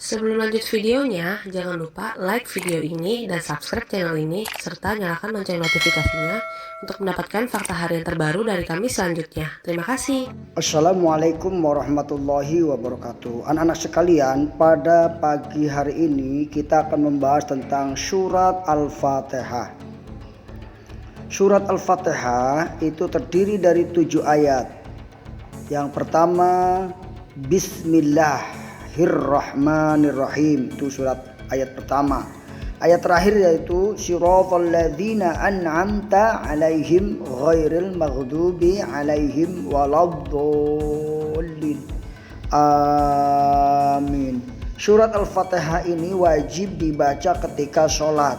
Sebelum lanjut videonya, jangan lupa like video ini dan subscribe channel ini, serta nyalakan lonceng notifikasinya untuk mendapatkan fakta harian terbaru dari kami selanjutnya. Terima kasih. Assalamualaikum warahmatullahi wabarakatuh. Anak-anak sekalian, pada pagi hari ini kita akan membahas tentang surat Al-Fatihah. Surat Al-Fatihah itu terdiri dari 7 ayat. Yang pertama, Bismillahirrahmanirrahim, itu surat ayat pertama. Ayat terakhir yaitu Siratal ladzina an'amta 'alaihim ghairil maghdubi 'alaihim waladdallin. Amin. Surat Al-Fatihah ini wajib dibaca ketika sholat.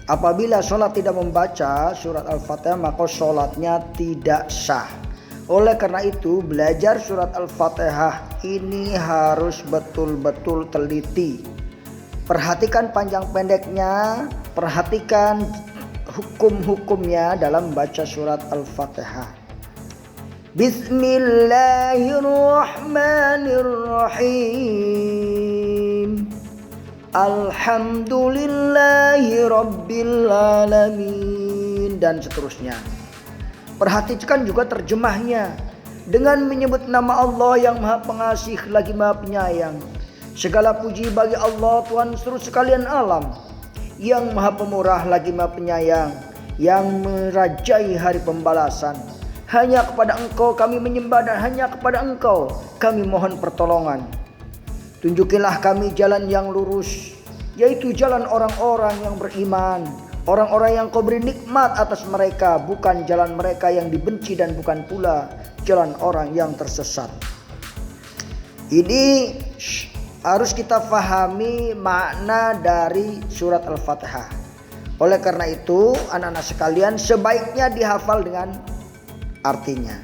Apabila sholat tidak membaca surat Al-Fatihah, maka sholatnya tidak sah. Oleh karena itu, belajar surat Al-Fatihah ini harus betul-betul teliti. Perhatikan panjang pendeknya, perhatikan hukum-hukumnya dalam membaca surat Al-Fatihah. Bismillahirrahmanirrahim. Alhamdulillahi rabbil alamin, dan seterusnya. Perhatikan juga terjemahnya dengan menyebut nama Allah yang Maha Pengasih lagi Maha Penyayang. Segala puji bagi Allah Tuhan seluruh sekalian alam, yang Maha Pemurah lagi Maha Penyayang, yang merajai hari pembalasan. Hanya kepada Engkau kami menyembah dan hanya kepada Engkau kami mohon pertolongan. Tunjukilah kami jalan yang lurus, yaitu jalan orang-orang yang beriman, orang-orang yang Kau beri nikmat atas mereka, bukan jalan mereka yang dibenci dan bukan pula jalan orang yang tersesat. Ini harus kita fahami makna dari surat Al-Fatihah. Oleh karena itu, anak-anak sekalian, sebaiknya dihafal dengan artinya.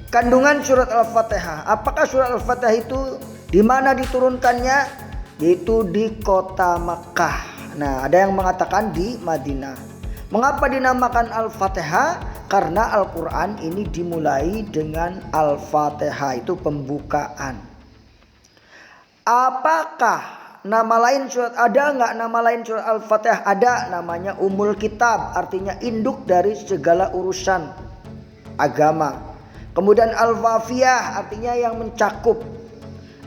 Kandungan surat Al-Fatihah. Apakah surat Al-Fatihah itu di mana diturunkannya? Yaitu di kota Makkah. Nah, ada yang mengatakan di Madinah. Mengapa dinamakan Al-Fatihah? Karena Al-Quran ini dimulai dengan Al-Fatihah, itu pembukaan. Apakah nama lain surat, ada nggak nama lain surat Al-Fatihah? Ada, namanya Ummul Kitab, artinya induk dari segala urusan agama. Kemudian Al-Wafiyah, artinya yang mencakup.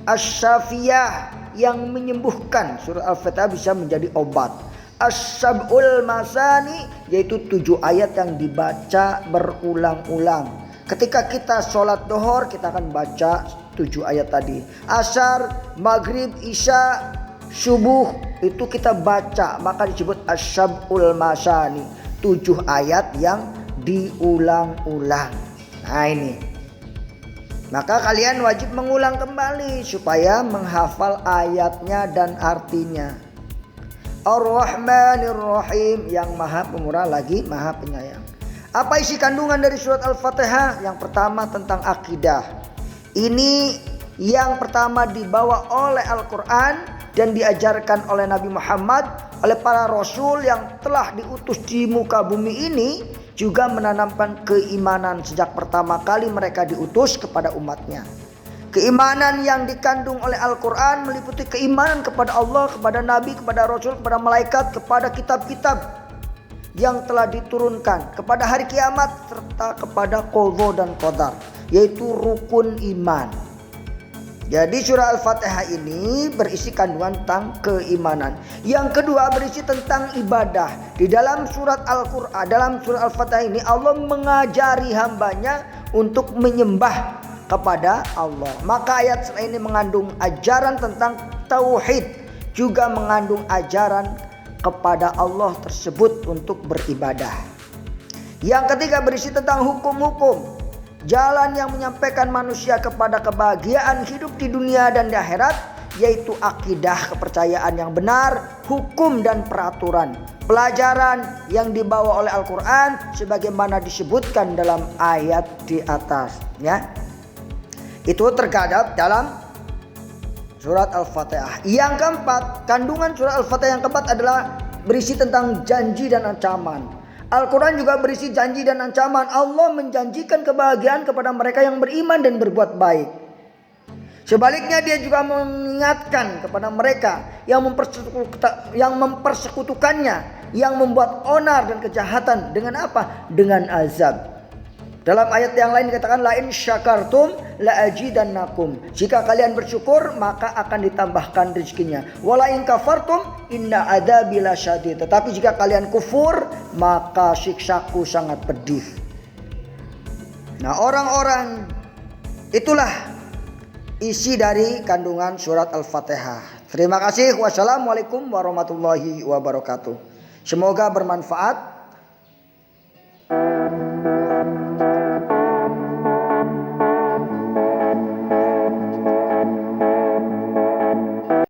Asy-Syafiyah, yang menyembuhkan. Surat Al-Fatihah bisa menjadi obat. As-Sab'ul Masani, yaitu 7 ayat yang dibaca berulang-ulang. Ketika kita sholat duhur, kita akan baca 7 ayat tadi. Asar, maghrib, isya, subuh, itu kita baca, maka disebut As-Sab'ul Masani, 7 ayat yang diulang-ulang. Nah ini, maka kalian wajib mengulang kembali supaya menghafal ayatnya dan artinya. Ar-Rahmanir-Rahim, yang Maha Pemurah lagi Maha Penyayang. Apa isi kandungan dari surat Al-Fatihah? Yang pertama tentang akidah. Ini yang pertama dibawa oleh Al-Quran dan diajarkan oleh Nabi Muhammad, oleh para Rasul yang telah diutus di muka bumi ini, juga menanamkan keimanan sejak pertama kali mereka diutus kepada umatnya. Keimanan yang dikandung oleh Al-Quran meliputi keimanan kepada Allah, kepada Nabi, kepada Rasul, kepada malaikat, kepada kitab-kitab yang telah diturunkan, kepada hari kiamat, serta kepada qadha dan qadar, yaitu rukun iman. Jadi surah Al-Fatihah ini berisi kandungan tentang keimanan. Yang kedua berisi tentang ibadah. Di dalam surat Al-Quran, dalam surah Al-Fatihah ini Allah mengajari hambanya untuk menyembah kepada Allah. Maka ayat selain ini mengandung ajaran tentang tauhid, juga mengandung ajaran kepada Allah tersebut untuk beribadah. Yang ketiga berisi tentang hukum-hukum, jalan yang menyampaikan manusia kepada kebahagiaan hidup di dunia dan di akhirat, yaitu akidah, kepercayaan yang benar, hukum dan peraturan, pelajaran yang dibawa oleh Al-Quran sebagaimana disebutkan dalam ayat di atas, ya. Itu terkadap dalam surat Al-Fatihah. Yang keempat, kandungan surat Al-Fatihah yang keempat adalah berisi tentang janji dan ancaman. Al-Quran juga berisi janji dan ancaman. Allah menjanjikan kebahagiaan kepada mereka yang beriman dan berbuat baik. Sebaliknya dia juga mengingatkan kepada mereka yang mempersekutukannya, yang membuat onar dan kejahatan. Dengan apa? Dengan azab. Dalam ayat yang lain dikatakan la in syakartum la ajidannakum. Jika kalian bersyukur maka akan ditambahkan rezekinya. Wala in kafartum inna adzabi lasyadid. Tetapi jika kalian kufur maka siksaku sangat pedih. Nah, orang-orang itulah isi dari kandungan surat Al-Fatihah. Terima kasih. Wassalamualaikum warahmatullahi wabarakatuh. Semoga bermanfaat.